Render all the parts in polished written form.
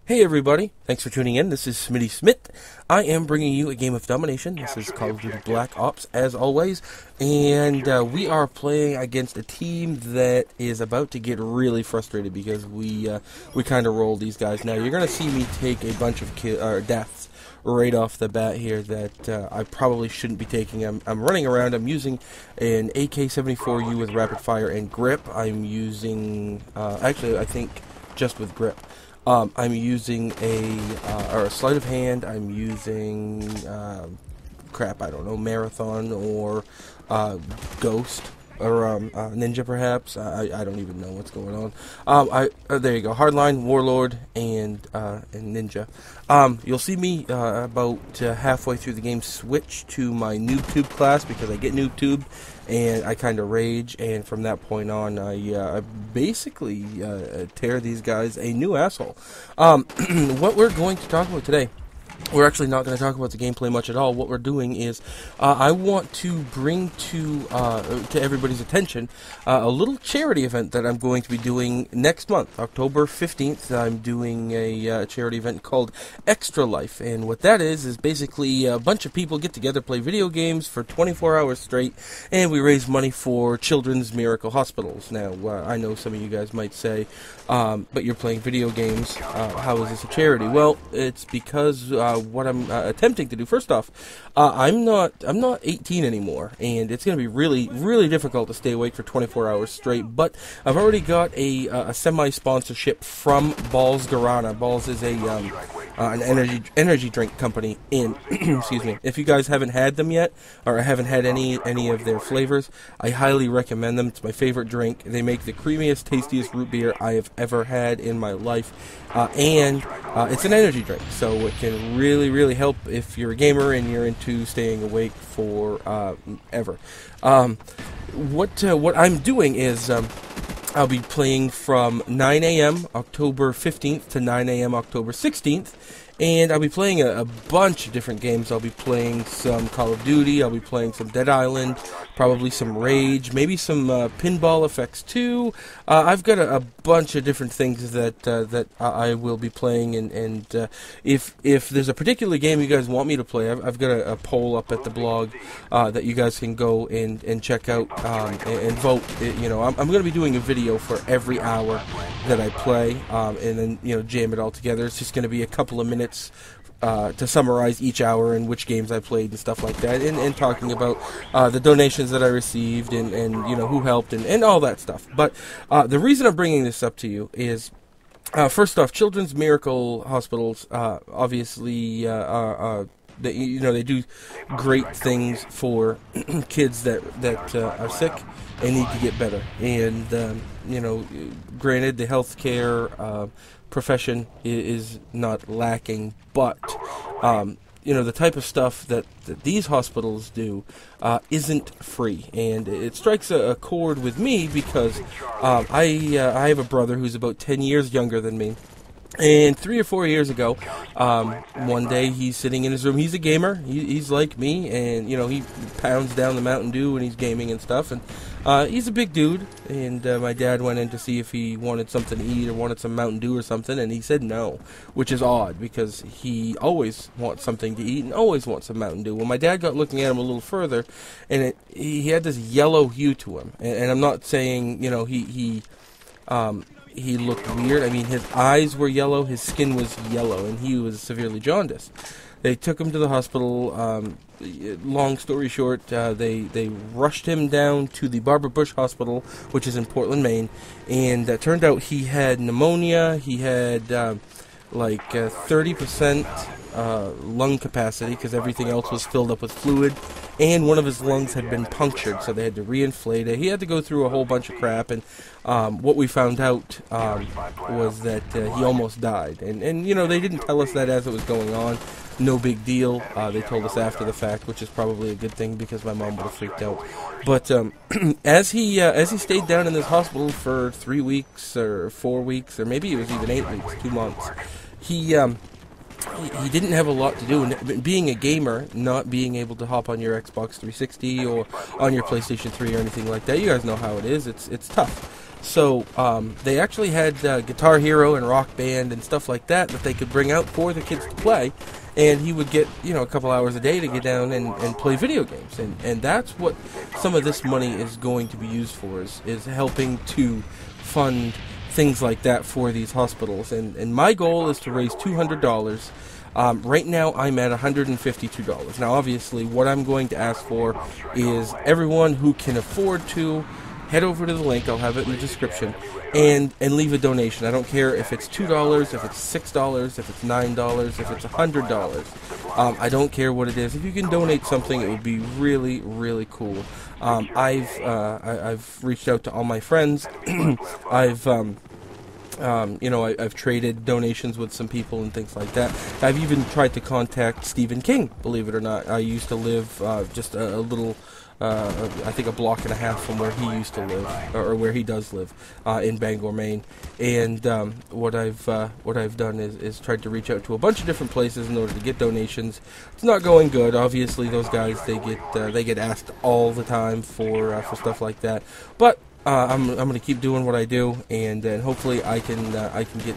Hey everybody, thanks for tuning in. This is Sm1tty. I am bringing you a game of domination. This is Call of Duty Black Ops, as always, and we are playing against a team that is about to get really frustrated because we kind of rolled these guys. Now, you're going to see me take a bunch of deaths right off the bat here that I probably shouldn't be taking. I'm running around. I'm using an AK-74U with rapid fire and grip. I'm using, actually, I think just with grip. I'm using a sleight of hand. I'm using I don't know, marathon or ghost or ninja perhaps. I don't even know what's going on. There you go, hardline, warlord, and ninja. You'll see me about halfway through the game switch to my noob tube class because I get noob tube and I kind of rage, and from that point on I basically tear these guys a new asshole. What we're going to talk about today, we're actually not going to talk about the gameplay much at all. What we're doing is I want to bring to everybody's attention a little charity event that I'm going to be doing next month, October 15th. I'm doing a charity event called eXtra Life, and what that is basically a bunch of people get together, play video games for 24 hours straight, and we raise money for children's miracle hospitals. Now, I know some of you guys might say, but you're playing video games, how is this a charity? Well, it's because what I'm attempting to do. First off, I'm not 18 anymore, and it's going to be really difficult to stay awake for 24 hours straight. But I've already got a semi-sponsorship from Balls Guarana. Balls is an energy drink company in excuse me. If you guys haven't had them yet, or haven't had any of their flavors, I highly recommend them. It's my favorite drink. They make the creamiest, tastiest root beer I have ever had in my life, and it's an energy drink, so it can really help if you're a gamer and you're into staying awake for ever. What I'm doing is I'll be playing from 9 a.m. October 15th to 9 a.m. October 16th, and I'll be playing a bunch of different games. I'll be playing some Call of Duty, I'll be playing some Dead Island, probably some Rage, maybe some Pinball Effects 2. I've got a bunch of different things that I will be playing, and if there's a particular game you guys want me to play, I've got a poll up at the blog that you guys can go and check out and vote. I'm going to be doing a video for every hour that I play, and then jam it all together. It's just going to be a couple of minutes to summarize each hour and which games I played and stuff like that, and talking about the donations that I received and who helped and all that stuff. But the reason I'm bringing this up to you is, first off, children's miracle hospitals obviously they do great things for kids that are sick and need to get better. And granted, the healthcare profession is not lacking, but the type of stuff that these hospitals do isn't free, and it strikes a chord with me because I have a brother who's about 10 years younger than me. And 3 or 4 years ago, one day he's sitting in his room. He's a gamer. He's like me, and he pounds down the Mountain Dew when he's gaming and stuff. And he's a big dude. And my dad went in to see if he wanted something to eat or wanted some Mountain Dew or something, and he said no, which is odd because he always wants something to eat and always wants some Mountain Dew. Well, my dad got looking at him a little further, and he had this yellow hue to him. And I'm not saying he looked weird. I mean, his eyes were yellow, his skin was yellow, and he was severely jaundiced. They took him to the hospital. Long story short, they rushed him down to the Barbara Bush Hospital, which is in Portland, Maine, and it turned out he had pneumonia. He had 30% lung capacity because everything else was filled up with fluid, and one of his lungs had been punctured, so they had to reinflate it. He had to go through a whole bunch of crap, and what we found out was that he almost died. And they didn't tell us that as it was going on. No big deal. They told us after the fact, which is probably a good thing because my mom would have freaked out. But as he stayed down in this hospital for 3 weeks or 4 weeks, or maybe it was even 8 weeks, 2 months, he didn't have a lot to do, and being a gamer, not being able to hop on your Xbox 360 or on your PlayStation 3 or anything like that, you guys know how it is. It's tough. So they actually had Guitar Hero and Rock Band and stuff like that they could bring out for the kids to play. And he would get, a couple hours a day to get down and play video games. And that's what some of this money is going to be used for, is helping to fund things like that for these hospitals. And my goal is to raise $200. Right now I'm at $152. Now obviously what I'm going to ask for is everyone who can afford to head over to the link, I'll have it in the description, and leave a donation. I don't care if it's $2, if it's $6, if it's $9, if it's $100. I don't care what it is. If you can donate something, it would be really, really cool. I've reached out to all my friends. I've traded donations with some people and things like that. I've even tried to contact Stephen King, believe it or not. I used to live just a little, I think a block and a half from where he used to live, or where he does live, in Bangor, Maine. And what I've done is tried to reach out to a bunch of different places in order to get donations. It's not going good. Obviously, those guys they get asked all the time for stuff like that, but I'm going to keep doing what I do, and hopefully I can get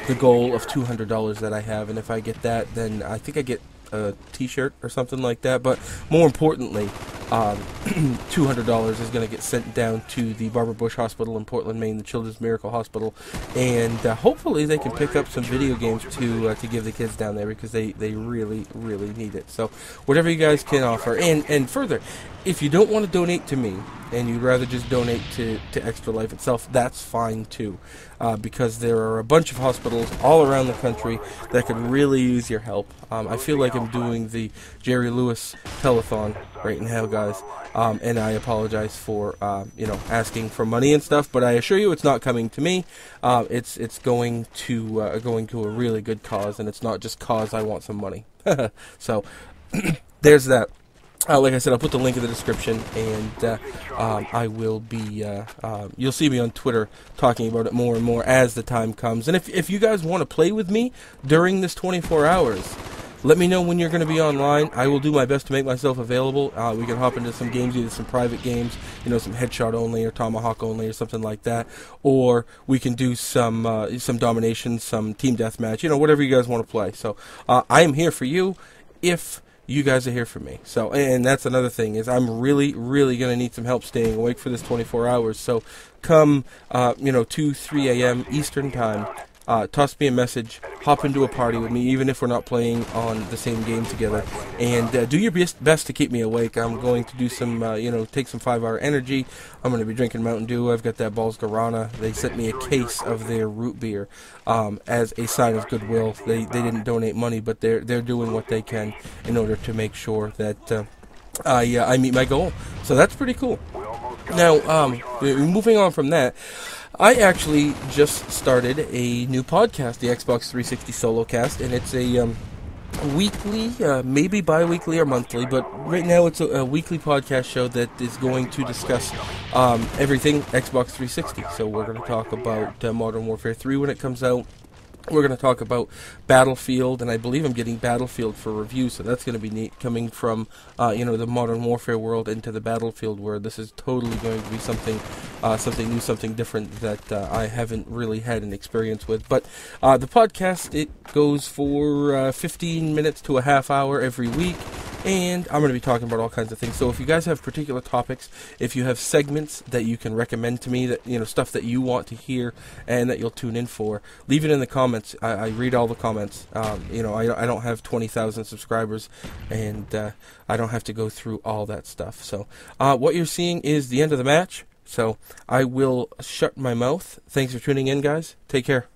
the goal of $200 that I have. And if I get that, then I think I get a t-shirt or something like that. But more importantly, $200 is going to get sent down to the Barbara Bush Hospital in Portland, Maine, the Children's Miracle Hospital, and hopefully they can pick up some video games to give the kids down there, because they really, really need it. So whatever you guys can offer, and further, if you don't want to donate to me and you'd rather just donate to Extra Life itself, that's fine too, because there are a bunch of hospitals all around the country that could really use your help. I feel like I'm doing the Jerry Lewis telethon right now, guys, and I apologize for asking for money and stuff, but I assure you it's not coming to me. It's going to a really good cause, and it's not just cause I want some money. So there's that. Like I said, I'll put the link in the description, and I will be, you'll see me on Twitter talking about it more and more as the time comes. And if you guys want to play with me during this 24 hours, let me know when you're going to be online. I will do my best to make myself available. We can hop into some games, either some private games, some headshot only or tomahawk only or something like that, or we can do some domination, some team deathmatch, whatever you guys want to play. So I am here for you if you guys are here for me. So, and that's another thing, is I'm really, really going to need some help staying awake for this 24 hours. So come, 2, 3 a.m. Eastern time, toss me a message, hop into a party with me, even if we're not playing on the same game together, and do your best to keep me awake. I'm going to do some, take some 5-hour energy. I'm going to be drinking Mountain Dew. I've got that Balls Guarana. They sent me a case of their root beer as a sign of goodwill. They didn't donate money, but they're doing what they can in order to make sure that I meet my goal. So that's pretty cool. Now, moving on from that, I actually just started a new podcast, the Xbox 360 Solo Cast, and it's a weekly, maybe bi-weekly or monthly, but right now it's a weekly podcast show that is going to discuss everything Xbox 360. So we're going to talk about Modern Warfare 3 when it comes out. We're going to talk about Battlefield, and I believe I'm getting Battlefield for review, so that's going to be neat, coming from, the Modern Warfare world into the Battlefield world. This is totally going to be something new, something different that I haven't really had an experience with. But the podcast, it goes for 15 minutes to a half hour every week, and I'm going to be talking about all kinds of things. So if you guys have particular topics, if you have segments that you can recommend to me, that stuff that you want to hear and that you'll tune in for, leave it in the comments. I read all the comments. I don't have 20,000 subscribers, and I don't have to go through all that stuff. So what you're seeing is the end of the match. So I will shut my mouth. Thanks for tuning in, guys. Take care.